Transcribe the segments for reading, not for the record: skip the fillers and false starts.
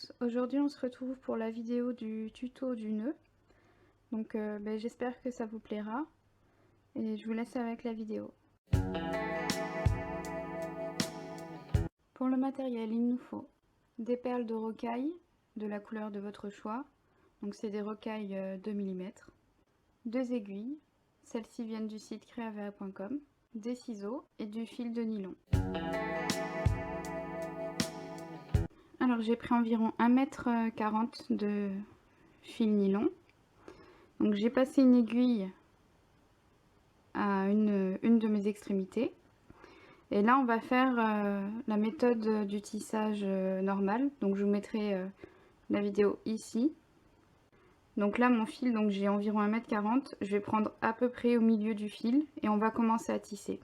tous, aujourd'hui on se retrouve pour la vidéo du tuto du nœud. Donc j'espère que ça vous plaira et je vous laisse avec la vidéo. Pour le matériel, il nous faut des perles de rocaille de la couleur de votre choix, donc c'est des rocailles 2 mm, deux aiguilles, celles-ci viennent du site creavea.com, des ciseaux et du fil de nylon. Alors j'ai pris environ 1,40 m de fil nylon. Donc j'ai passé une aiguille à une de mes extrémités. Et là on va faire la méthode du tissage normal. Donc je vous mettrai la vidéo ici. Donc là mon fil, donc j'ai environ 1,40 m. Je vais prendre à peu près au milieu du fil et on va commencer à tisser.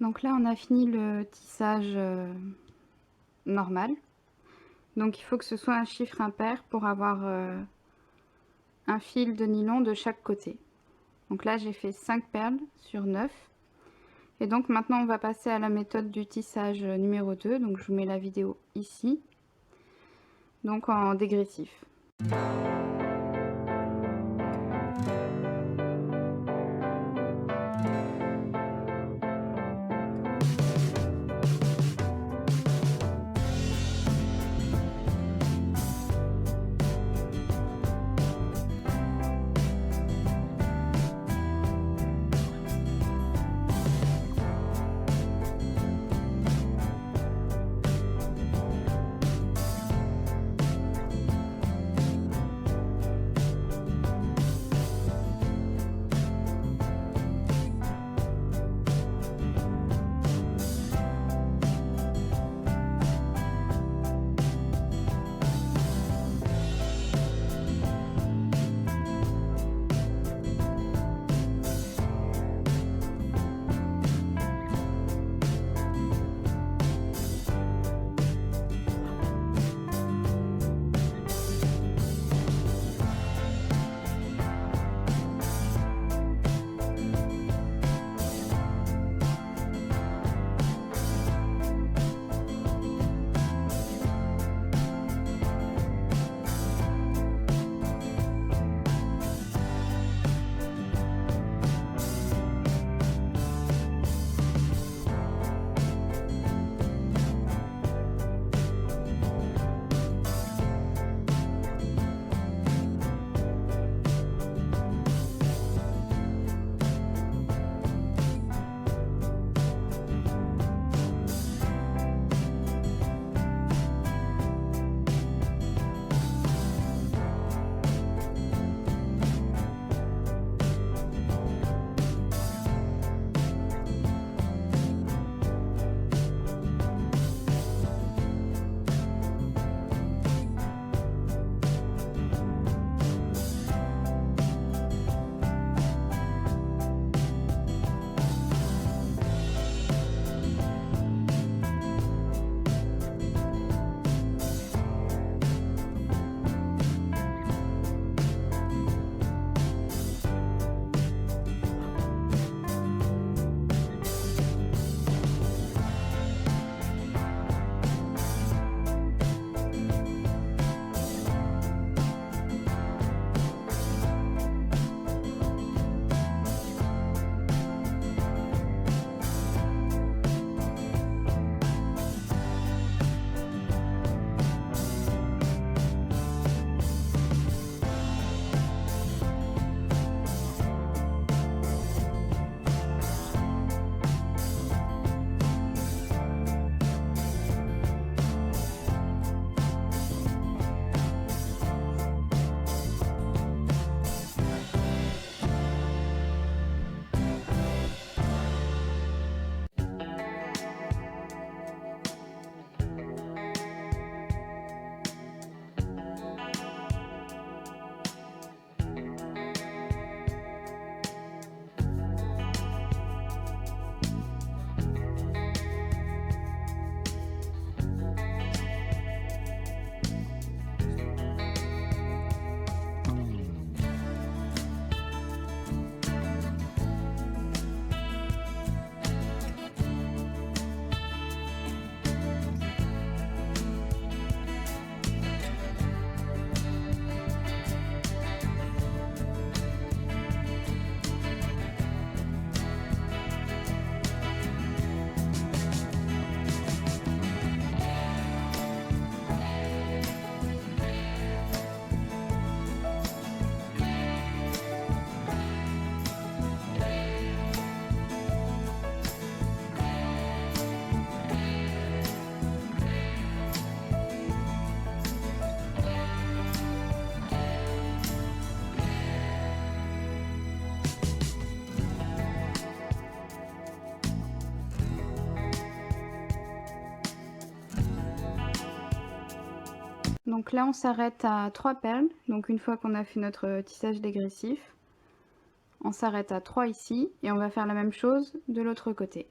Donc là on a fini le tissage normal. Donc il faut que ce soit un chiffre impair pour avoir un fil de nylon de chaque côté. Donc là j'ai fait 5 perles sur 9. Et donc maintenant on va passer à la méthode du tissage numéro 2. Donc je vous mets la vidéo ici. Donc en dégressif. Donc là on s'arrête à 3 perles, donc une fois qu'on a fait notre tissage dégressif, on s'arrête à 3 ici et on va faire la même chose de l'autre côté.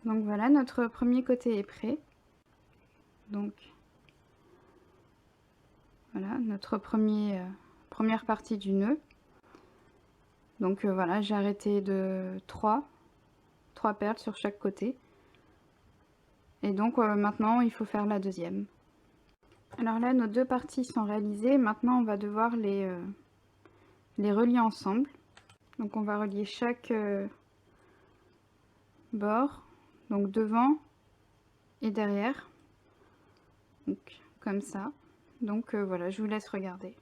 Donc voilà, notre premier côté est prêt. Donc voilà, notre première partie du nœud. Donc voilà, j'ai arrêté de 3 perles sur chaque côté. Et donc maintenant, il faut faire la deuxième. Alors là, nos deux parties sont réalisées. Maintenant, on va devoir les relier ensemble. Donc on va relier chaque bord, donc devant et derrière. Donc comme ça. Donc voilà, je vous laisse regarder.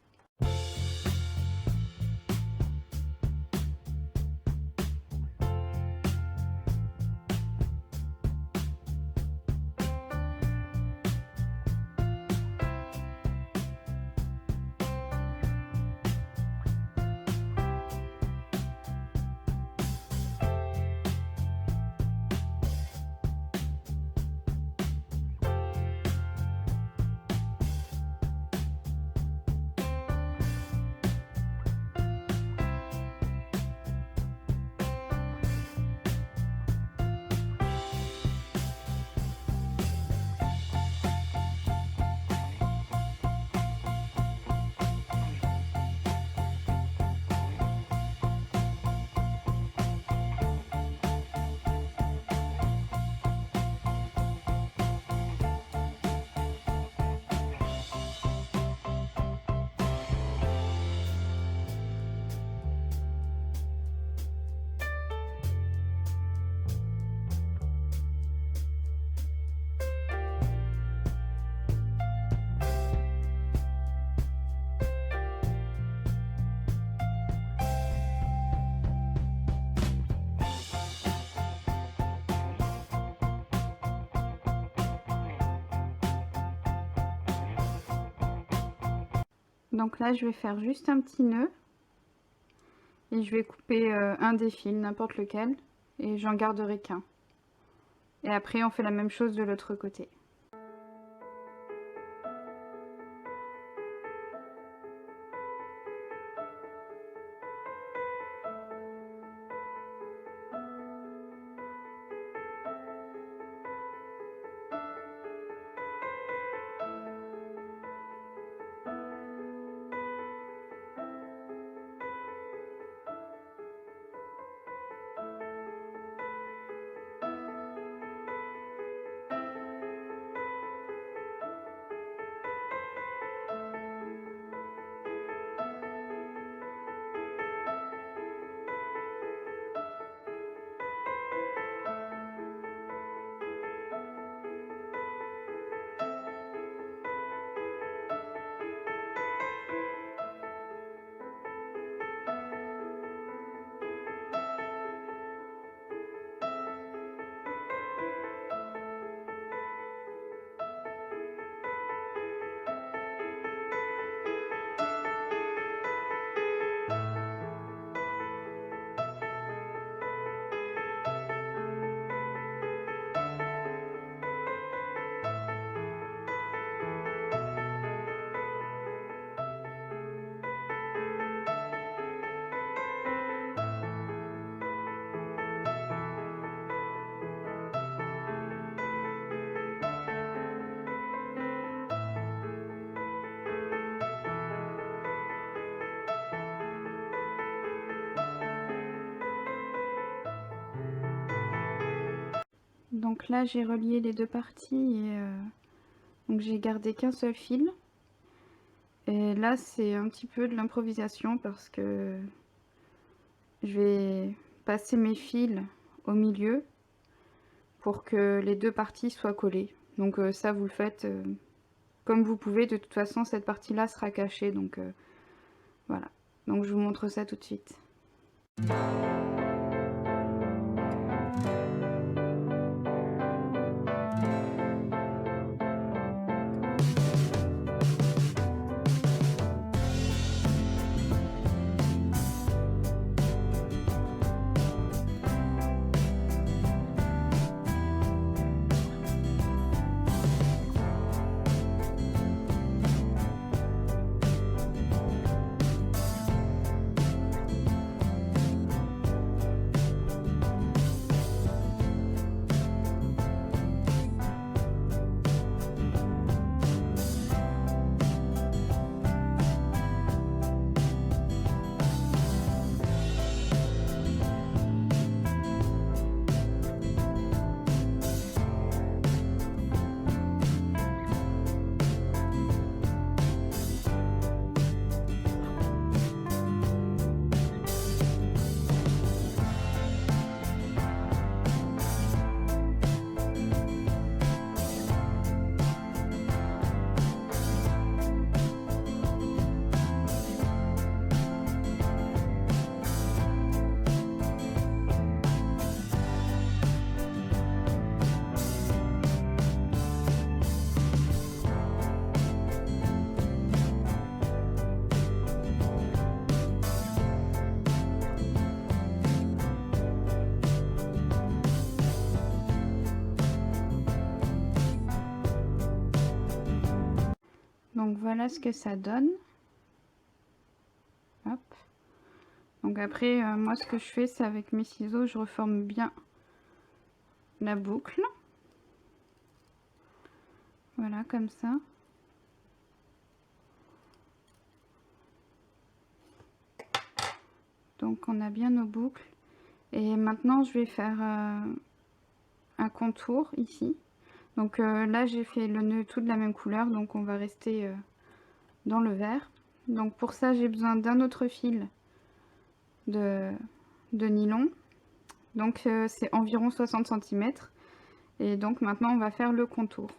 Donc là, je vais faire juste un petit nœud. Et je vais couper un des fils, n'importe lequel. Et j'en garderai qu'un. Et après, on fait la même chose de l'autre côté. Donc là, j'ai relié les deux parties et donc j'ai gardé qu'un seul fil. Et là, c'est un petit peu de l'improvisation parce que je vais passer mes fils au milieu pour que les deux parties soient collées. Donc ça, vous le faites comme vous pouvez. De toute façon, cette partie-là sera cachée. Donc voilà. Donc je vous montre ça tout de suite. Donc voilà ce que ça donne. Hop. Donc après, moi ce que je fais, c'est avec mes ciseaux, je reforme bien la boucle. Voilà, comme ça. Donc on a bien nos boucles. Et maintenant, je vais faire un contour ici. Donc là, j'ai fait le nœud tout de la même couleur, donc on va rester dans le vert. Donc pour ça, j'ai besoin d'un autre fil de nylon. Donc c'est environ 60 cm. Et donc maintenant, on va faire le contour.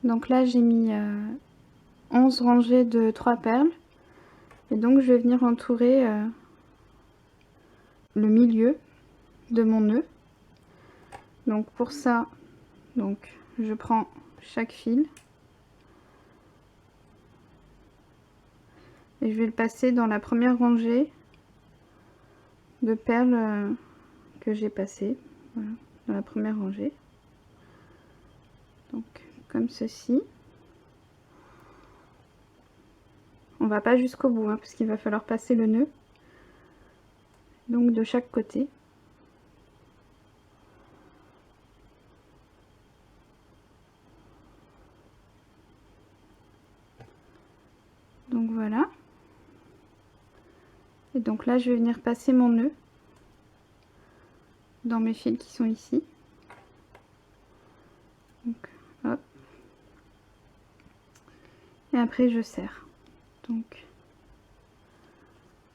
Donc là, j'ai mis 11 rangées de 3 perles. Et donc, je vais venir entourer le milieu de mon nœud. Donc pour ça, donc, je prends chaque fil. Et je vais le passer dans la première rangée de perles que j'ai passées. Voilà, dans la première rangée. Donc comme ceci. On va pas jusqu'au bout, hein, parce qu'il va falloir passer le nœud. Donc de chaque côté. Donc voilà. Et donc là, je vais venir passer mon nœud dans mes fils qui sont ici. Donc, hop. Et après, je serre. Donc,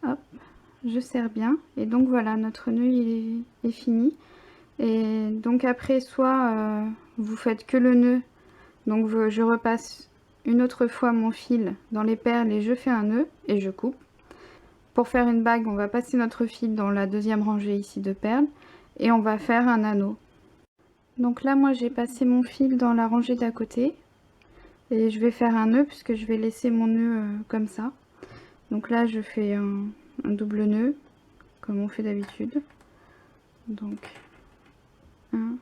hop, je serre bien. Et donc voilà, notre nœud il est fini. Et donc après, soit vous faites que le nœud, donc je repasse une autre fois mon fil dans les perles et je fais un nœud et je coupe. Pour faire une bague, on va passer notre fil dans la deuxième rangée ici de perles et on va faire un anneau. Donc là, moi j'ai passé mon fil dans la rangée d'à côté et je vais faire un nœud puisque je vais laisser mon nœud comme ça. Donc là, je fais un double nœud comme on fait d'habitude. Donc 1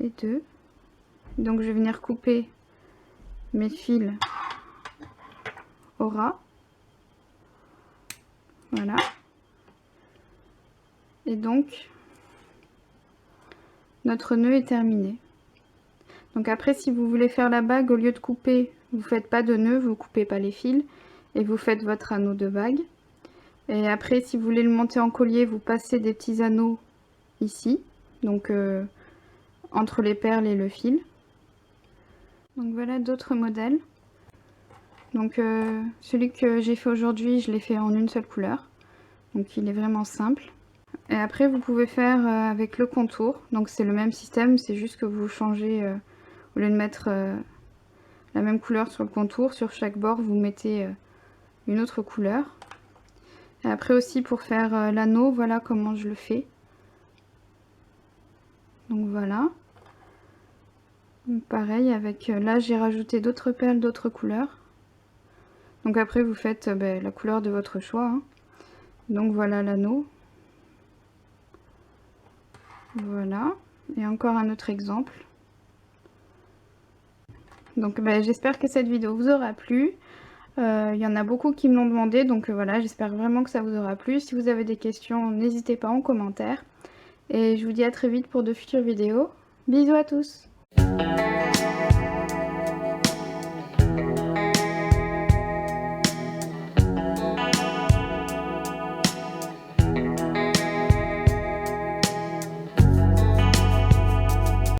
et 2. Donc je vais venir couper mes fils au ras. Voilà. Et donc notre nœud est terminé. Donc après, si vous voulez faire la bague, au lieu de couper, vous faites pas de nœud, vous coupez pas les fils et vous faites votre anneau de bague. Et après, si vous voulez le monter en collier, vous passez des petits anneaux ici, donc entre les perles et le fil. Donc voilà d'autres modèles. Donc celui que j'ai fait aujourd'hui, je l'ai fait en une seule couleur. Donc il est vraiment simple. Et après vous pouvez faire avec le contour. Donc c'est le même système, c'est juste que vous changez, au lieu de mettre la même couleur sur le contour, sur chaque bord vous mettez une autre couleur. Et après aussi pour faire l'anneau, voilà comment je le fais. Donc voilà. Pareil avec, là j'ai rajouté d'autres perles, d'autres couleurs. Donc après vous faites la couleur de votre choix, hein. Donc voilà l'anneau. Voilà. Et encore un autre exemple. Donc j'espère que cette vidéo vous aura plu. Il y en a beaucoup qui me l'ont demandé, donc voilà, j'espère vraiment que ça vous aura plu. Si vous avez des questions, n'hésitez pas en commentaire. Et je vous dis à très vite pour de futures vidéos. Bisous à tous!